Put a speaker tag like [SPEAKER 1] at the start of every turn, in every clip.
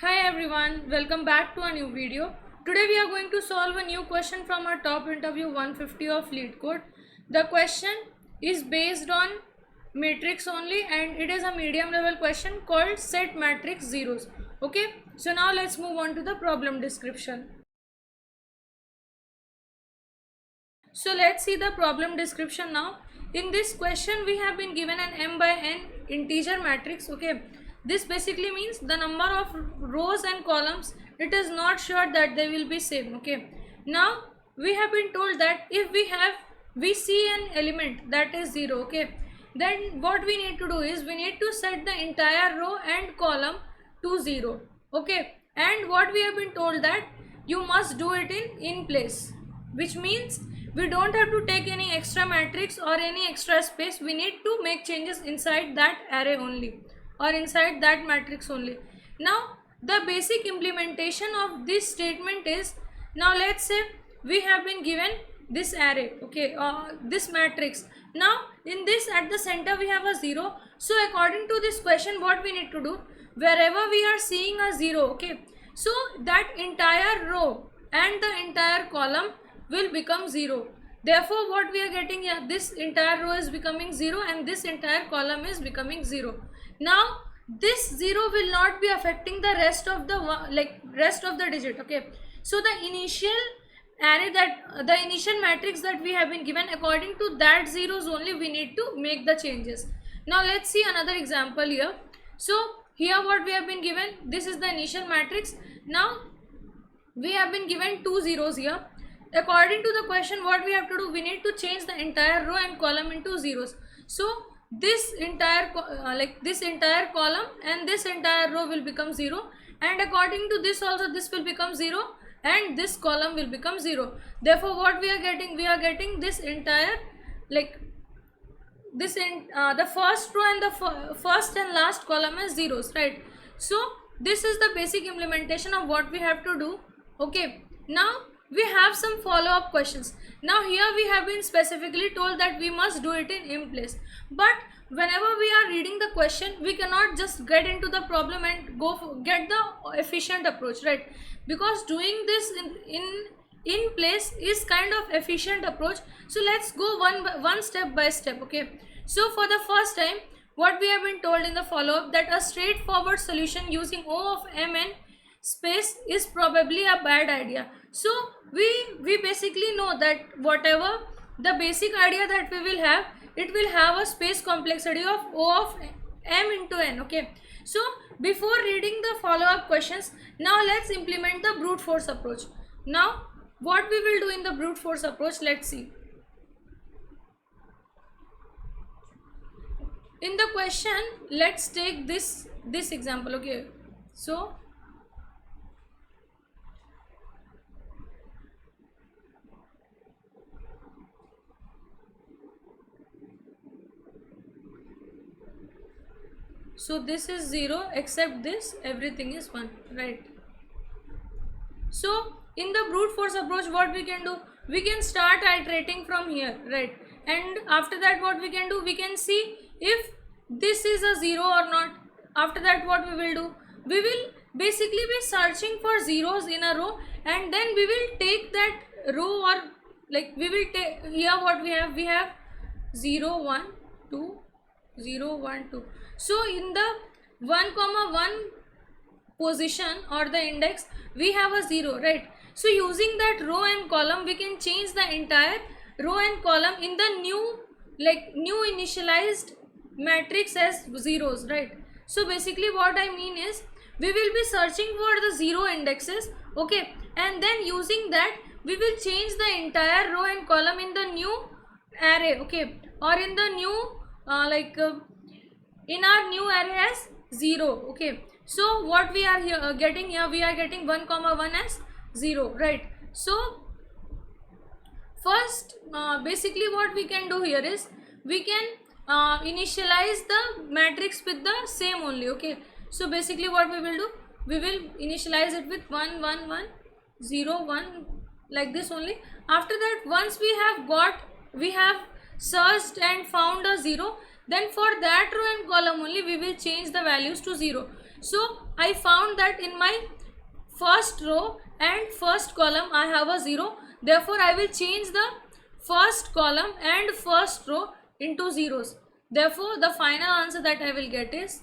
[SPEAKER 1] Hi everyone, welcome back to a new video. Today we are going to solve a new question from our top interview 150 of LeetCode. The question is based on matrix only and it is a medium level question called set matrix zeros. Okay, so now let's move on to the problem description. So let's see the problem description now. In this question we have been given an m by n integer matrix. Okay, this basically means the number of rows and columns, it is not sure that they will be same. Okay, now we have been told that if we see an element that is 0, okay, then what we need to do is we need to set the entire row and column to 0. Okay, and what we have been told that you must do it in place, which means we don't have to take any extra matrix or any extra space. We need to make changes inside that array only or inside that matrix only. Now the basic implementation of this statement is, now let's say we have been given this array, okay, this matrix. Now in this, at the center we have a 0. So according to this question, what we need to do, wherever we are seeing a 0, okay, so that entire row and the entire column will become 0. Therefore what we are getting here, this entire row is becoming 0 and this entire column is becoming 0. Now this 0 will not be affecting the rest of the digit. Okay, so the initial array, that the initial matrix that we have been given, according to that zeros only we need to make the changes. Now let's see another example here. So here what we have been given, this is the initial matrix. Now we have been given two zeros here. According to the question, what we have to do, we need to change the entire row and column into zeros. So this entire this entire column and this entire row will become 0, and according to this also this will become 0 and this column will become 0. Therefore what we are getting this entire, this in the first row and the first and last column is zeros, right? So this is the basic implementation of what we have to do. Okay, now we have some follow-up questions. Now here we have been specifically told that we must do it in place, but whenever we are reading the question, we cannot just get into the problem and get the efficient approach, right? Because doing this in place is kind of efficient approach. So let's go one step by step. Okay, so for the first time, what we have been told in the follow-up, that a straightforward solution using O of mn space is probably a bad idea. So we basically know that whatever the basic idea that we will have, it will have a space complexity of O of m into n. Okay, so before reading the follow-up questions, now let's implement the brute force approach. Now what we will do in the brute force approach, let's see. In the question, let's take this example. Okay, so this is 0 except this, everything is 1, right? So in the brute force approach, what we can do, we can start iterating from here, right? And after that what we can do, we can see if this is a 0 or not. After that what we will do, we will basically be searching for zeros in a row, and then we will take that row, or we will take here what we have 0 1 2 0 1 2. So in the 1,1 position or the index, we have a 0, right? So using that row and column, we can change the entire row and column in the new initialized matrix as zeros, right? So basically what I mean is, we will be searching for the 0 indexes, okay, and then using that we will change the entire row and column in the new array, okay, or in the new in our new array as 0. Okay, so what we are here getting here, we are getting 1,1 as 0, right? So first basically what we can do here is, we can initialize the matrix with the same only. Okay, so basically what we will do, we will initialize it with 1 1 1 0 1, like this only. After that, once we have searched and found a 0, then for that row and column only we will change the values to 0. So I found that in my first row and first column I have a 0, therefore I will change the first column and first row into zeros. Therefore the final answer that I will get is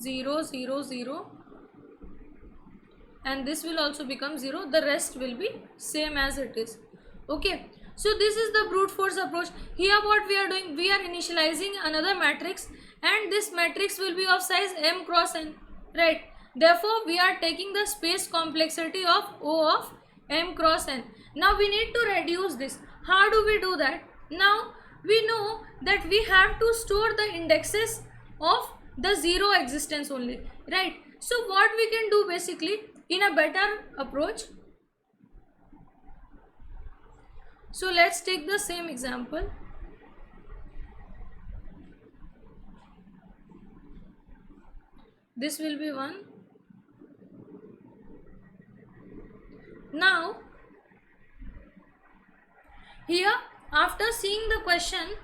[SPEAKER 1] 0 0 0, and this will also become 0. The rest will be same as it is. Okay, so this is the brute force approach. Here what we are doing, we are initializing another matrix, and this matrix will be of size m cross n, right? Therefore we are taking the space complexity of O of m cross n. Now we need to reduce this. How do we do that? Now we know that we have to store the indexes of the 0 existence only, right? So what we can do basically in a better approach, so let's take the same example. This will be 1. Now here, after seeing the question,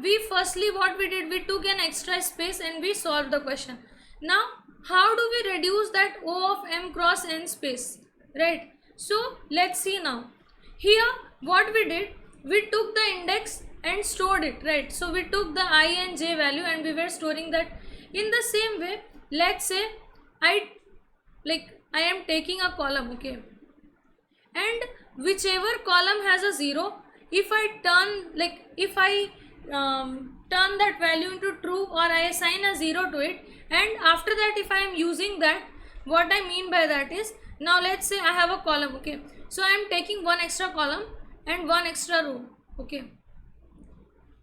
[SPEAKER 1] we firstly what we did, we took an extra space and we solved the question. Now how do we reduce that O of m cross n space, right? So let's see now. Here what we did, we took the index and stored it, right? So we took the I and j value and we were storing that. In the same way, let's say I am taking a column, okay, and whichever column has a 0, if I turn that value into true, or I assign a 0 to it, and after that if I am using that, what I mean by that is, now let's say I have a column, okay, so I am taking one extra column and one extra row, okay.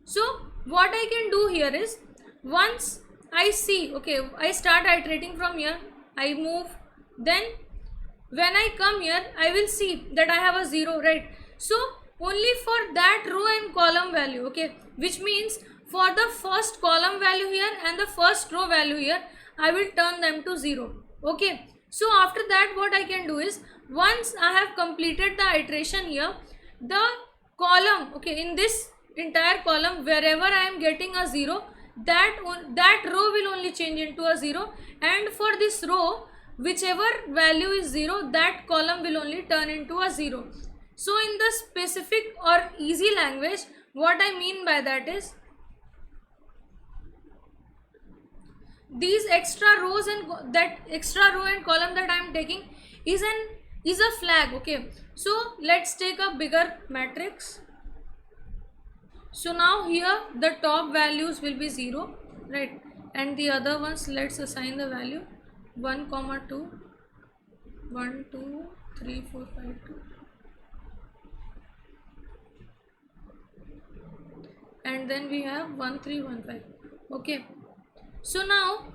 [SPEAKER 1] So what I can do here is, once I see, okay, I start iterating from here, I move, then when I come here I will see that I have a 0, right? So only for that row and column value, okay, which means for the first column value here and the first row value here, I will turn them to 0, okay. So after that what I can do is, once I have completed the iteration here, the column, okay, in this entire column wherever I am getting a 0, that row will only change into a 0, and for this row whichever value is 0, that column will only turn into a 0. So in the specific or easy language, what I mean by that is, these extra rows and that extra row and column that I am taking is a flag, okay. So let's take a bigger matrix. So now here the top values will be 0, right, and the other ones, let's assign the value 1, 2, 1, 2, 3, 4, 5, 2, and then we have 1, 3, 1, 5, okay. So now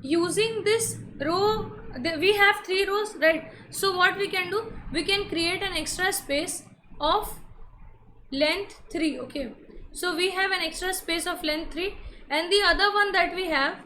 [SPEAKER 1] using this row, we have 3 rows, right? So what we can do, we can create an extra space of length 3, okay. So we have an extra space of length 3, and the other one that we have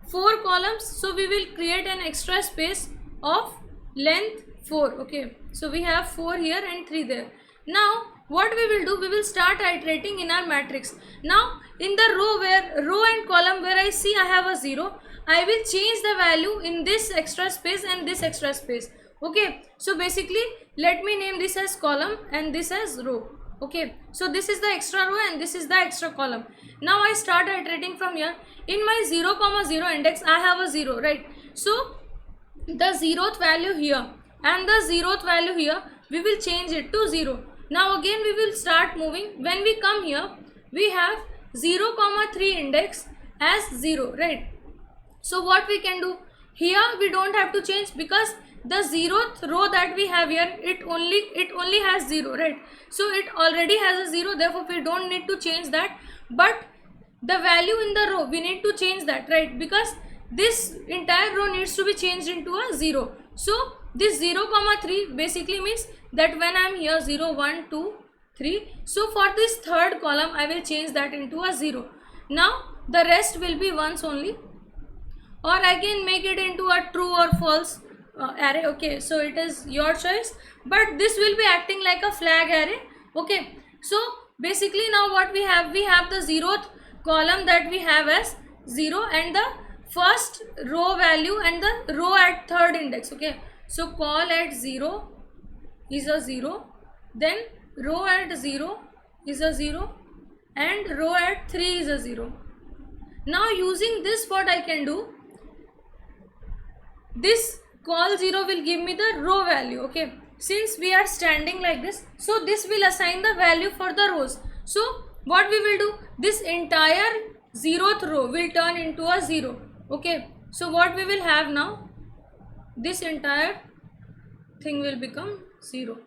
[SPEAKER 1] 4 columns, so we will create an extra space of length 4, okay. So we have 4 here and 3 there. Now what we will do, we will start iterating in our matrix. Now in the row and column where I see I have a 0, I will change the value in this extra space and this extra space, okay. So basically let me name this as column and this as row, okay. So this is the extra row and this is the extra column. Now I start iterating from here. In my 0, 0 index I have a 0, right? So the 0th value here and the 0th value here, we will change it to 0. Now again we will start moving. When we come here, we have 0, 3 index as 0, right? So what we can do, here we don't have to change because the 0th row that we have here, it only has 0, right? So it already has a 0, therefore we don't need to change that. But the value in the row, we need to change that, right? Because this entire row needs to be changed into a 0. So this 0, 3 basically means that when I am here 0, 1, 2, 3, so for this third column I will change that into a 0. Now the rest will be ones only, or I can make it into a true or false array, okay. So it is your choice, but this will be acting like a flag array, okay. So basically now what we have the zeroth column that we have as 0 and the first row value and the row at third index. Okay, so col at 0 is a 0, then row at 0 is a 0 and row at 3 is a 0. Now using this, what I can do, this col 0 will give me the row value. Okay, since we are standing like this, so this will assign the value for the rows. So what we will do, this entire 0th row will turn into a 0. Okay, so what we will have now, this entire thing will become 0.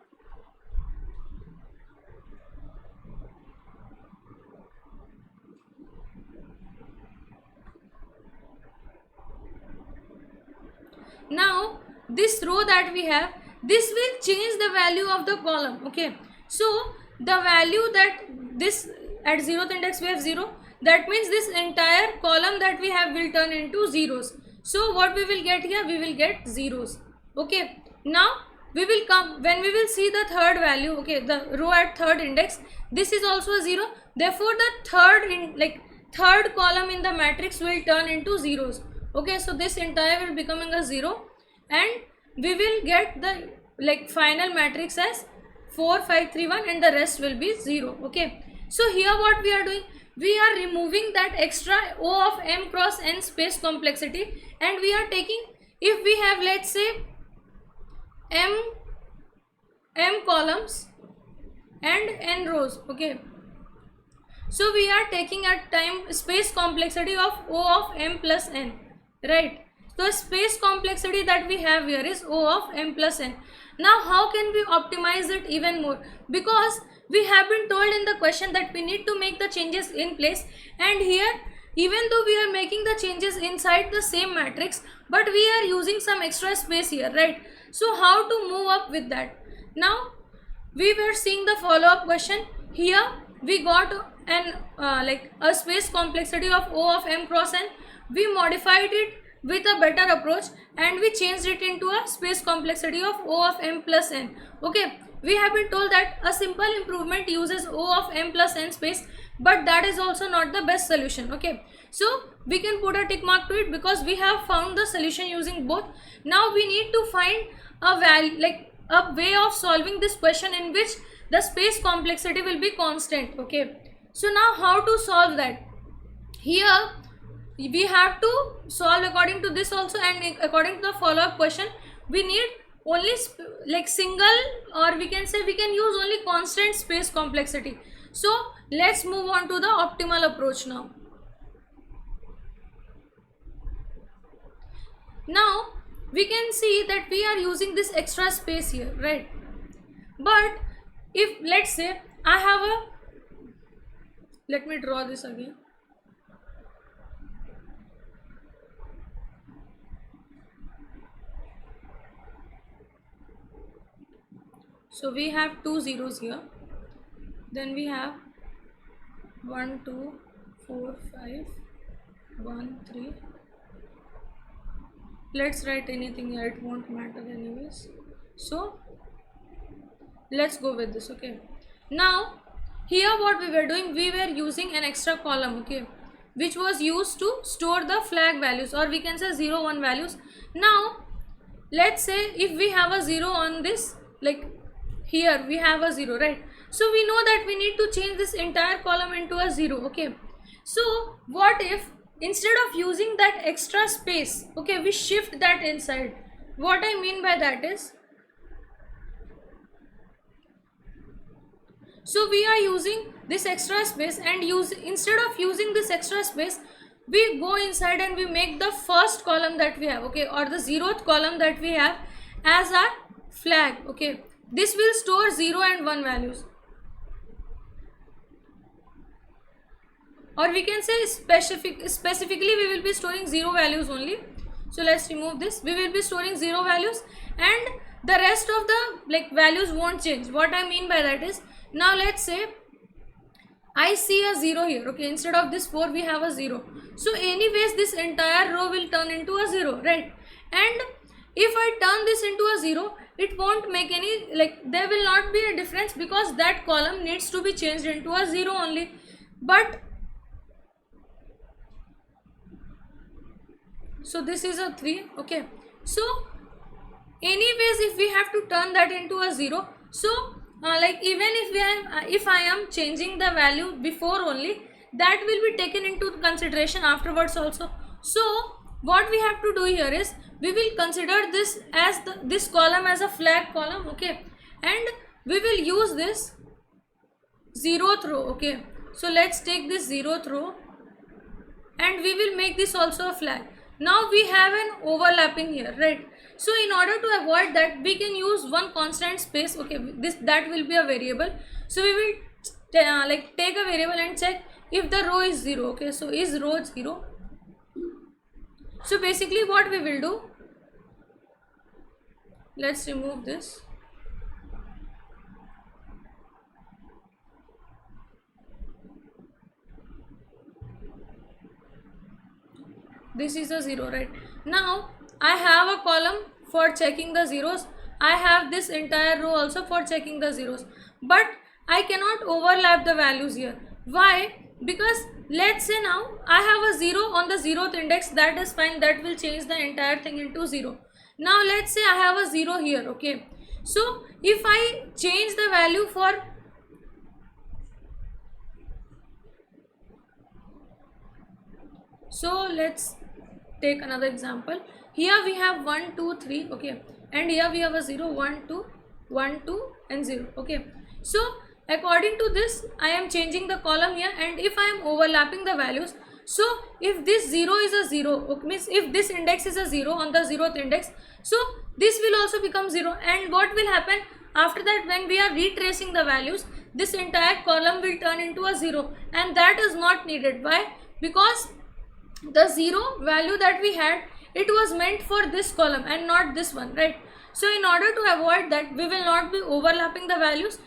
[SPEAKER 1] Now this row that we have, this will change the value of the column. Okay, so the value that this at 0th index we have 0, that means this entire column that we have will turn into zeros. So what we will get here, we will get zeros. Okay, now we will come, when we will see the third value, okay, the row at third index, this is also a 0, therefore the third column in the matrix will turn into zeros. Okay, so this entire will becoming a 0 and we will get the final matrix as 4 5 3 1 and the rest will be 0. Okay, so here what we are doing, we are removing that extra O of m cross n space complexity and we are taking, if we have, let's say, m columns and n rows. Okay, so we are taking a time space complexity of O of m plus n, right? So space complexity that we have here is O of m plus n. Now how can we optimize it even more? Because we have been told in the question that we need to make the changes in place, and here even though we are making the changes inside the same matrix, but we are using some extra space here, right? So how to move up with that? Now we were seeing the follow-up question. Here we got an a space complexity of O of m cross n. We modified it with a better approach and we changed it into a space complexity of O of m plus n. Okay, we have been told that a simple improvement uses O of m plus n space, but that is also not the best solution. Okay, so we can put a tick mark to it because we have found the solution using both. Now we need to find a value, a way of solving this question in which the space complexity will be constant. Okay, so now how to solve that? Here we have to solve according to this also, and according to the follow-up question we need only single, or we can say we can use only constant space complexity. So let's move on to the optimal approach now. Now we can see that we are using this extra space here, right? But if, let's say, I have a, let me draw this again. So we have two zeros here, then we have 1 2 4 5 1 3. Let's write anything here, it won't matter anyways. So let's go with this. Okay, now here what we were doing, we were using an extra column, okay, which was used to store the flag values, or we can say 0 1 values. Now let's say if we have a 0 on this, here we have a 0, right? So we know that we need to change this entire column into a 0. Okay, so what if instead of using that extra space, okay, we shift that inside? What I mean by that is, so we are using this extra space and instead of using this extra space, we go inside and we make the first column that we have, okay, or the 0th column that we have as our flag. Okay, this will store 0 and 1 values, or we can say specifically we will be storing 0 values only. So let's remove this. We will be storing 0 values and the rest of the values won't change. What I mean by that is, now let's say I see a 0 here. Okay, instead of this 4 we have a 0. So anyways this entire row will turn into a 0, right? And if I turn this into a 0, it won't make any, like there will not be a difference, because that column needs to be changed into a 0 only. But so this is a 3. Okay, so anyways, if we have to turn that into a 0, so like even if I am changing the value before only, that will be taken into consideration afterwards also. So what we have to do here is, we will consider this as this column as a flag column. Okay, and we will use this 0th row. Okay, so let's take this 0th row and we will make this also a flag. Now we have an overlapping here, right? So in order to avoid that, we can use one constant space. Okay, that will be a variable. So we will like take a variable and check if the row is 0. Okay, so is row 0? So basically what we will do, let's remove this. This is a 0, right? Now I have a column for checking the zeros. I have this entire row also for checking the zeros, but I cannot overlap the values here. Why? Because let's say now I have a 0 on the 0th index. That is fine, that will change the entire thing into 0. Now let's say I have a 0 here. Okay, so if I change the value for, so let's take another example. Here we have 1 2 3. Okay, and here we have a 0 1 2 1 2 and 0. Okay, so according to this I am changing the column here, and if I am overlapping the values, so if this 0 is a 0, okay, means if this index is a 0 on the 0th index, so this will also become 0. And what will happen after that, when we are retracing the values, this entire column will turn into a 0, and that is not needed. Why? Because the 0 value that we had, it was meant for this column and not this one, right? So in order to avoid that, we will not be overlapping the values,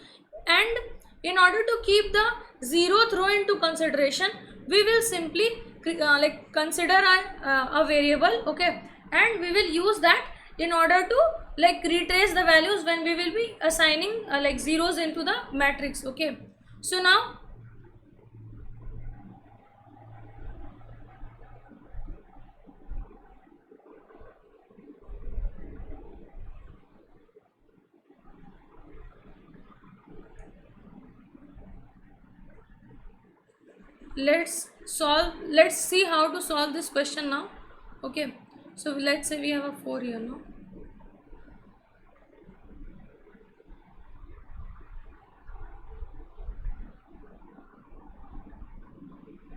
[SPEAKER 1] and in order to keep the 0th row into consideration, we will simply like consider a variable. Okay, and we will use that in order to like retrace the values when we will be assigning like zeros into the matrix. Okay, so now let's see how to solve this question now. Okay, so let's say we have a 4 here now.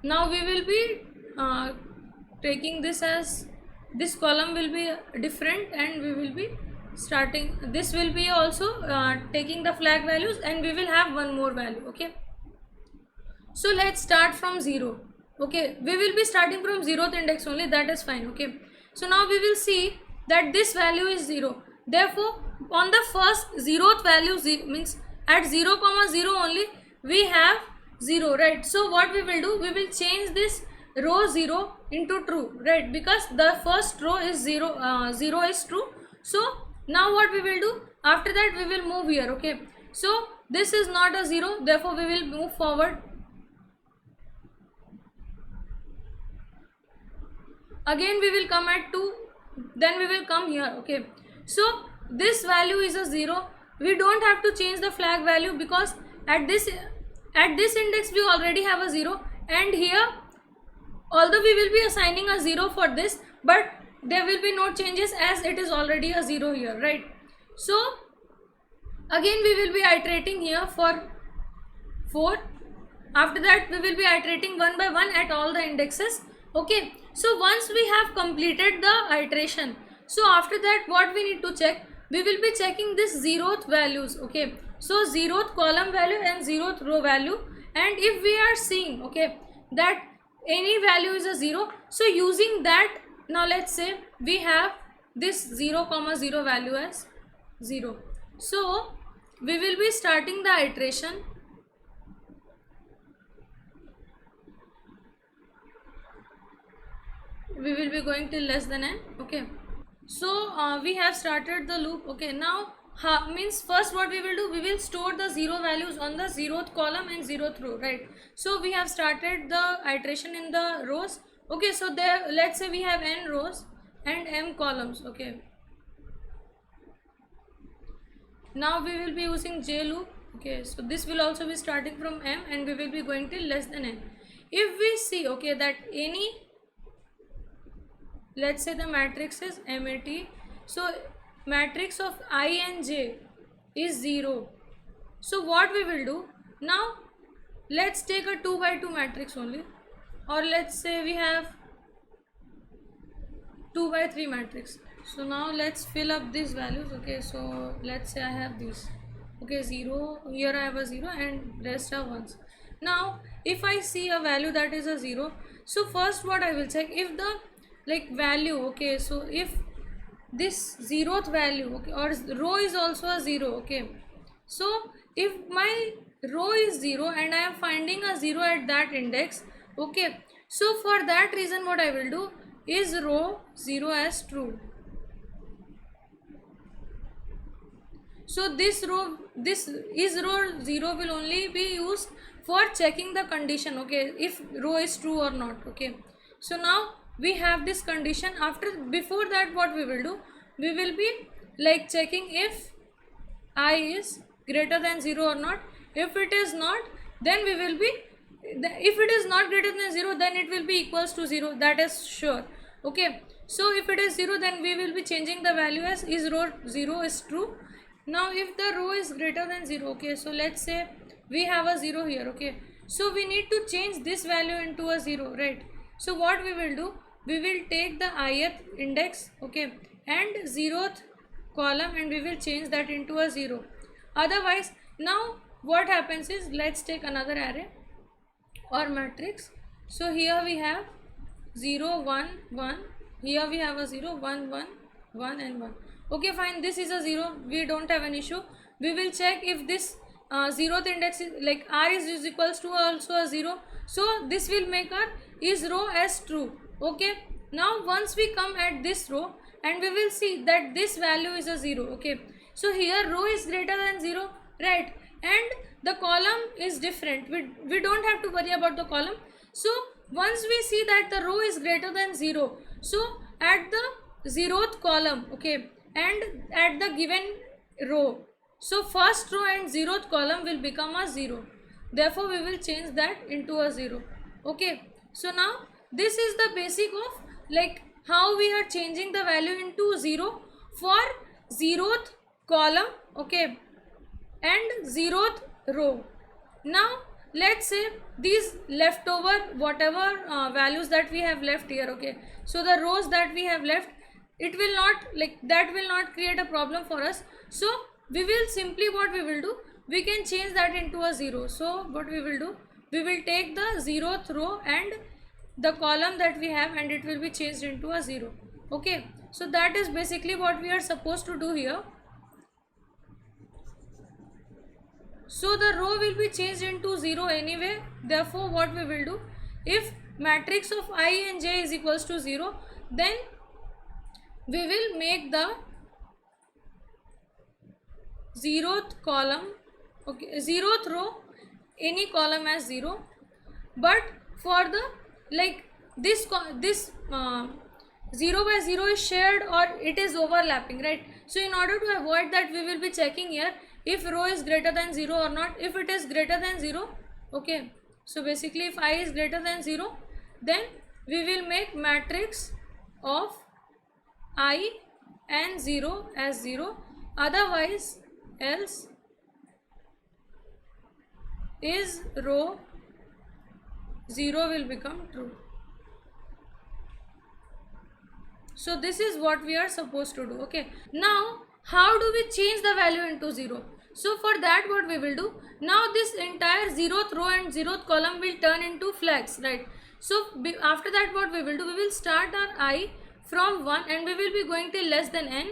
[SPEAKER 1] Now we will be taking this as, this column will be different, and we will be starting, this will be also taking the flag values, and we will have one more value. Okay, so let's start from 0. Okay, we will be starting from 0th index only, that is fine. Okay, so now we will see that this value is 0. Therefore on the first 0th value, means at 0 comma 0 only, we have 0, right? So what we will do, we will change this row 0 into true, right? Because the first row is 0, 0 is true. So now what we will do, after that we will move here. Okay, so this is not a 0, therefore we will move forward. Again we will come at 2, then we will come here. Okay, so this value is a 0. We don't have to change the flag value, because at this index we already have a 0, and here although we will be assigning a 0 for this, but there will be no changes as it is already a 0 here, right? So again we will be iterating here for 4. After that we will be iterating one by one at all the indexes. Okay, so once we have completed the iteration, so after that what we need to check, we will be checking this 0th values. Okay, so 0th column value and 0th row value, and if we are seeing, okay, that any value is a 0, so using that, now let's say we have this 0 comma 0 value as 0, so we will be starting the iteration. We will be going till less than n. Okay, So we have started the loop. Okay, now means first what we will do, we will store the zero values on the zeroth column and zeroth row, right? So we have started the iteration in the rows. Okay, so there, let's say we have n rows and m columns. Okay, now we will be using j loop. Okay, so this will also be starting from m and we will be going till less than n. If we see, okay, that any, let's say the matrix is mat, so matrix of I and j is 0. So what we will do now, let's take a 2 by 2 matrix only, or let's say we have 2 by 3 matrix. So now let's fill up these values. Okay, so let's say I have this. Okay, 0, here I have a 0 and rest are 1s. Now if I see a value that is a 0, so first what I will check, if the value, okay, so if this zeroth value, okay, or row is also a 0, okay, so if my row is 0 and I am finding a 0 at that index, okay, so for that reason what I will do is row 0 as true. So this row is row 0 will only be used for checking the condition, okay, if row is true or not. Okay, so now we have this condition. Before that what we will do, we will be checking if I is greater than 0 or not. If it is not, then we will be, if it is not greater than 0, then it will be equals to 0, that is sure. Okay, so if it is 0, then we will be changing the value as is row 0 is true. Now if the row is greater than 0, okay, so let's say we have a 0 here. Okay, so we need to change this value into a 0, right? So what we will do, we will take the ith index, okay, and 0th column, and we will change that into a 0. Otherwise, now what happens is, let's take another array or matrix. So here we have 0 1 1, here we have a 0 1 1 1 and 1. Okay, fine, this is a 0, we don't have an issue. We will check if this 0th index is r is equals to also a 0, so this will make our is row as true. Okay, now once we come at this row and we will see that this value is a 0. Okay, so here row is greater than 0, right, and the column is different. We don't have to worry about the column. So once we see that the row is greater than 0, so at the 0th column, okay, and at the given row, so first row and 0th column will become a 0, therefore we will change that into a 0. Okay, so now this is the basic of how we are changing the value into 0 for 0th column, okay, and 0th row. Now let's say these leftover whatever values that we have left here, okay, so the rows that we have left, it will not that will not create a problem for us. So we will simply, what we will do, we can change that into a 0. So what we will do, we will take the 0th row and the column that we have, and it will be changed into a 0. Okay, so that is basically what we are supposed to do here. So the row will be changed into 0 anyway, therefore what we will do, if matrix of I and j is equals to 0, then we will make the 0th column, okay, 0th row, any column as 0, but for the this 0 by 0 is shared or it is overlapping, right? So in order to avoid that, we will be checking here if row is greater than 0 or not. If it is greater than 0, okay, so basically if I is greater than 0, then we will make matrix of I and 0 as 0, otherwise else is row 0 will become true. So this is what we are supposed to do. Okay, now how do we change the value into 0? So for that, what we will do, now this entire 0th row and 0th column will turn into flags, right? So after that, what we will do, we will start our I from 1 and we will be going till less than n.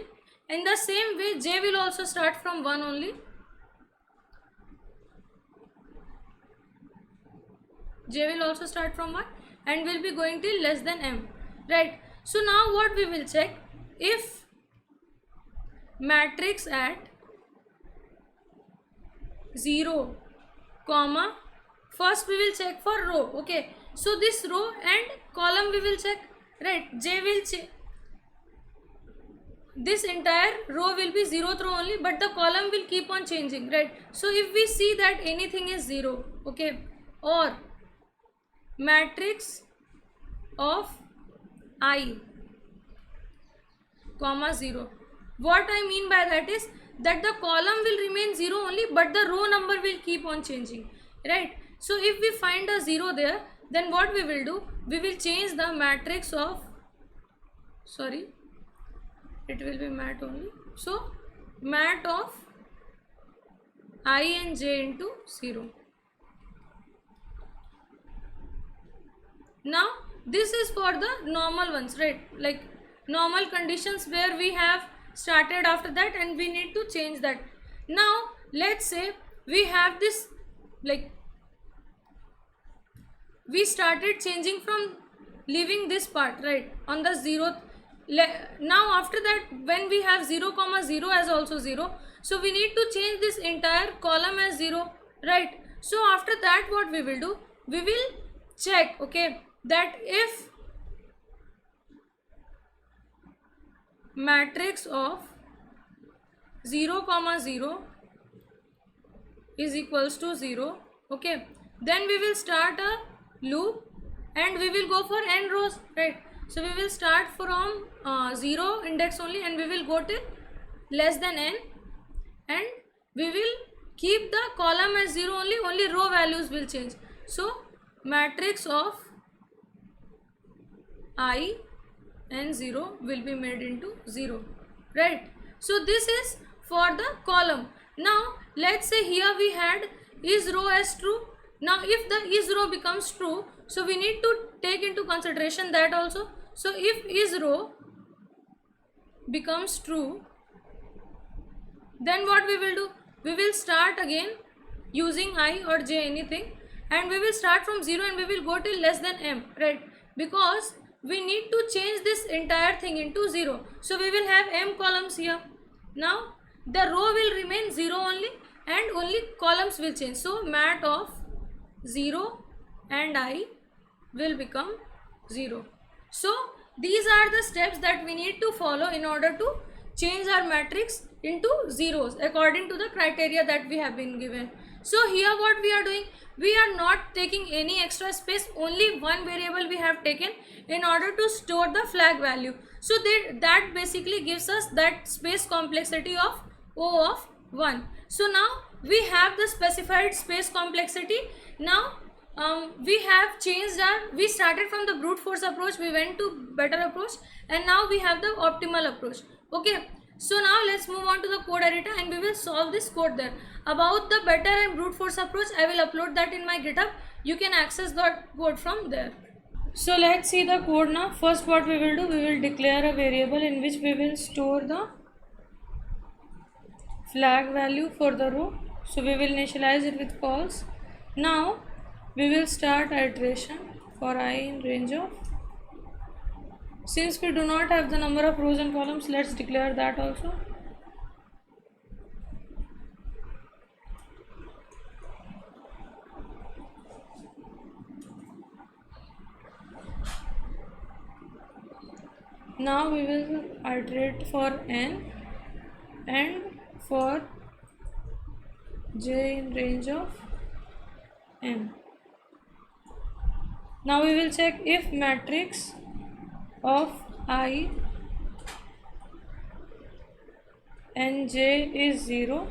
[SPEAKER 1] In the same way, j will also start from 1 only. J will also start from 1 and will be going till less than m, right? So now what we will check, if matrix at 0 comma, first we will check for row. Okay, so this row and column we will check, right? J will this entire row will be 0th row only, but the column will keep on changing, right? So if we see that anything is 0, okay, or matrix of I comma 0, what I mean by that is that the column will remain 0 only, but the row number will keep on changing, right? So if we find a 0 there, then what we will do, we will change the matrix of, sorry, it will be mat only, so mat of I and j into 0. Now this is for the normal ones, right? Like normal conditions where we have started after that and we need to change that. Now let's say we have this, like we started changing from leaving this part, right, on the 0th. Now after that, when we have 0 comma 0 as also 0, so we need to change this entire column as 0, right? So after that what we will do, we will check, okay, that if matrix of 0 comma 0 is equals to 0, okay, then we will start a loop and we will go for n rows, right? So we will start from 0 index only and we will go till less than n, and we will keep the column as 0 only row values will change. So matrix of I and 0 will be made into 0, right? So this is for the column. Now let's say here we had is row as true. Now if the is row becomes true, so we need to take into consideration that also. So if is row becomes true, then what we will do, we will start again using I or j, anything, and we will start from 0 and we will go till less than m, right? Because we need to change this entire thing into 0, so we will have m columns here. Now the row will remain 0 only and only columns will change. So mat of 0 and I will become 0. So these are the steps that we need to follow in order to change our matrix into zeros according to the criteria that we have been given. So here what we are doing, we are not taking any extra space, only one variable we have taken in order to store the flag value. So that basically gives us that space complexity of O of 1. So now we have the specified space complexity. Now we have changed we started from the brute force approach, we went to better approach, and now we have the optimal approach. Okay, so now let's move on to the code editor and we will solve this code there. About the better and brute force approach, I will upload that in my GitHub. You can access the code from there. So let's see the code now. First what we will do, we will declare a variable in which we will store the flag value for the row. So we will initialize it with false. Now we will start iteration for I in range of, since we do not have the number of rows and columns, let's declare that also. Now we will iterate for n and for j in range of m. Now we will check if matrix of I and j is 0,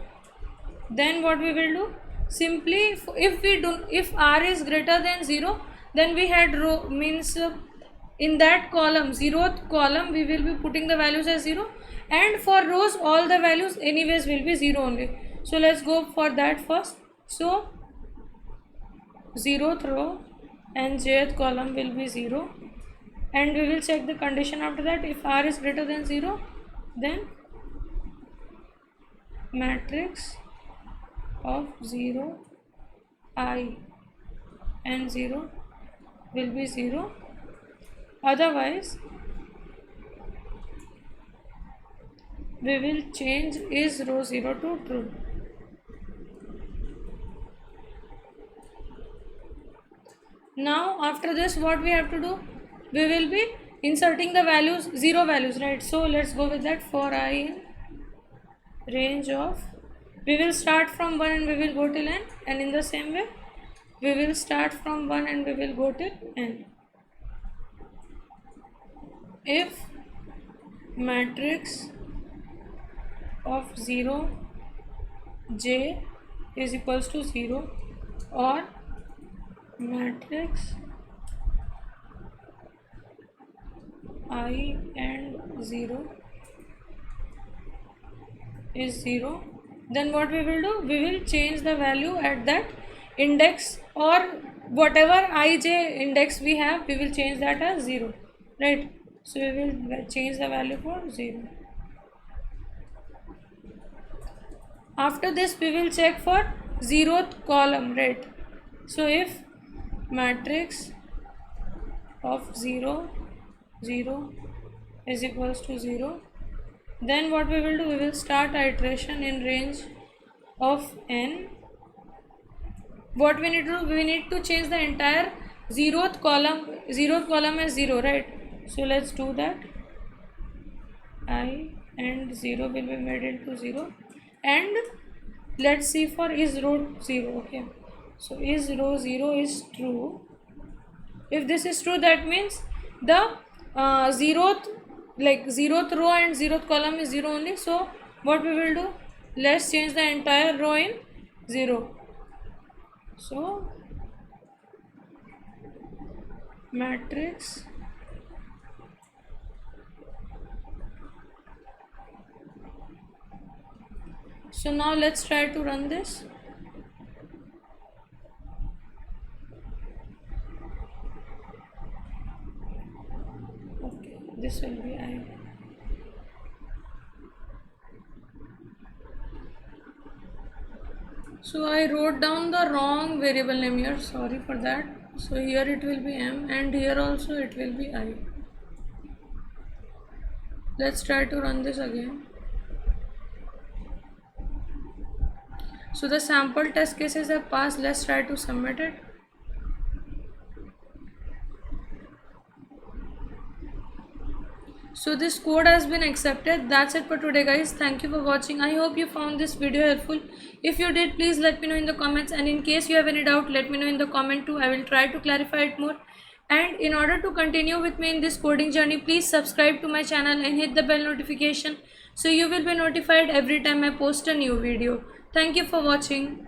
[SPEAKER 1] then what we will do, simply if r is greater than 0, then we had row, means in that column, 0th column, we will be putting the values as 0, and for rows all the values anyways will be 0 only. So let's go for that first. So 0th row and jth column will be 0, and we will check the condition after that. If r is greater than 0, then matrix of 0, I and 0 will be 0, otherwise we will change is row 0 to true. Now after this what we have to do, we will be inserting the values, 0 values, right? So let's go with that. For I in range of, we will start from 1 and we will go till n, and in the same way we will start from 1 and we will go till n. If matrix of 0 j is equals to 0, or matrix I and 0 is 0, then what we will do, we will change the value at that index, or whatever ij index we have, we will change that as 0, right? So we will change the value for 0. After this we will check for 0th column, right? So if matrix of 0 0 is equals to 0, then what we will do, we will start iteration in range of n. What we need to do, we need to change the entire 0th column as 0, right? So let's do that. I and 0 will be made into 0, and let's see for is row 0. Okay, so is row 0 is true. If this is true, that means the 0th row and 0th column is 0 only. So what we will do, let's change the entire row in 0. So matrix so now let's try to run this. Okay, this will be I. So I wrote down the wrong variable name here, sorry for that. So here it will be m, and here also it will be I. Let's try to run this again. So the sample test cases have passed. Let's try to submit it. So this code has been accepted. That's it for today, guys. Thank you for watching. I hope you found this video helpful. If you did, please let me know in the comments, and in case you have any doubt, let me know in the comment too. I will try to clarify it more. And in order to continue with me in this coding journey, please subscribe to my channel and hit the bell notification so you will be notified every time I post a new video. Thank you for watching.